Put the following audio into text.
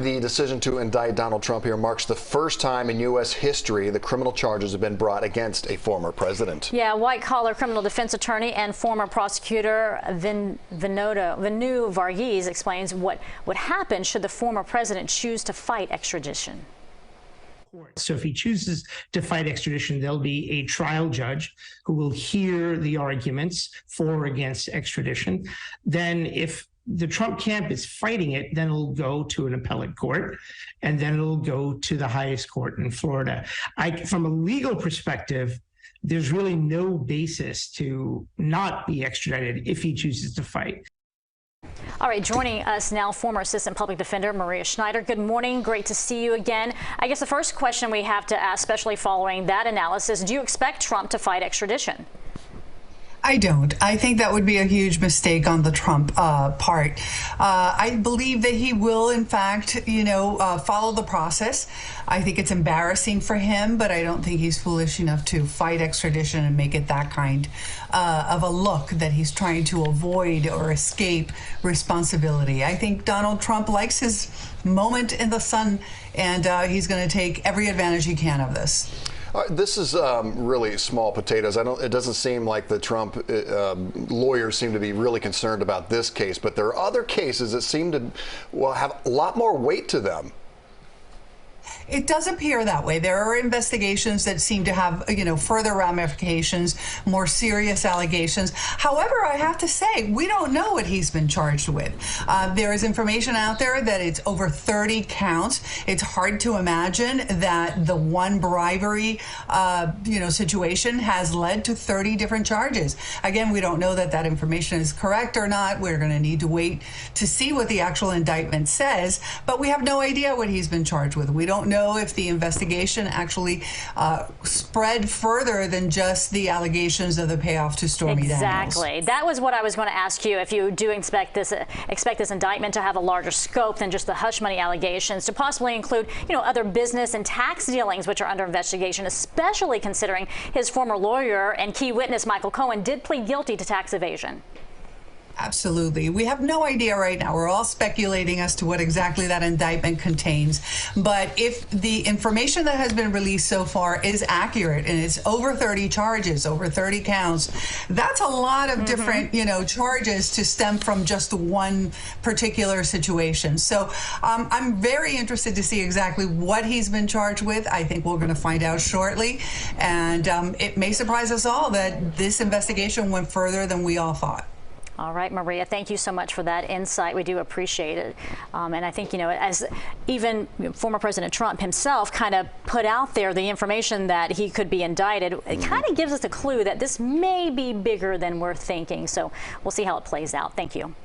the decision to indict Donald Trump here marks the first time in U.S. history that criminal charges have been brought against a former president. Yeah, white-collar criminal defense attorney and former prosecutor Venu Varghese explains what would happen should the former president choose to fight extradition. So if he chooses to fight extradition, there'll be a trial judge who will hear the arguments for or against extradition. Then if the Trump camp is fighting it, then it'll go to an appellate court, and then it'll go to the highest court in Florida. From a legal perspective, there's really no basis to not be extradited if he chooses to fight. All right, joining us now, former Assistant Public Defender Maria Schneider. Good morning. Great to see you again. I guess the first question we have to ask, especially following that analysis, do you expect Trump to fight extradition? I don't. I think that would be a huge mistake on the Trump part. I believe that he will, in fact, follow the process. I think it's embarrassing for him, but I don't think he's foolish enough to fight extradition and make it that kind of a look that he's trying to avoid or escape responsibility. I think Donald Trump likes his moment in the sun, and he's going to take every advantage he can of this. This is really small potatoes. It doesn't seem like the Trump lawyers seem to be really concerned about this case, but there are other cases that seem to have a lot more weight to them. It does appear that way. There are investigations that seem to have, further ramifications, more serious allegations. However, I have to say, we don't know what he's been charged with. There is information out there that it's over 30 counts. It's hard to imagine that the one bribery, situation has led to 30 different charges. Again, we don't know that that information is correct or not. We're going to need to wait to see what the actual indictment says, but we have no idea what he's been charged with. We don't know if the investigation actually spread further than just the allegations of the payoff to Stormy Daniels. Exactly. That was what I was going to ask you. If you do expect this indictment to have a larger scope than just the hush money allegations, to possibly include, other business and tax dealings which are under investigation, especially considering his former lawyer and key witness Michael Cohen did plead guilty to tax evasion. Absolutely. We have no idea right now. We're all speculating as to what exactly that indictment contains. But if the information that has been released so far is accurate, and it's over 30 charges, over 30 counts, that's a lot of different, charges to stem from just one particular situation. So I'm very interested to see exactly what he's been charged with. I think we're going to find out shortly. And it may surprise us all that this investigation went further than we all thought. All right, Maria, thank you so much for that insight. We do appreciate it. And I think, as even former President Trump himself kind of put out there the information that he could be indicted, it kind of gives us a clue that this may be bigger than we're thinking. So we'll see how it plays out. Thank you.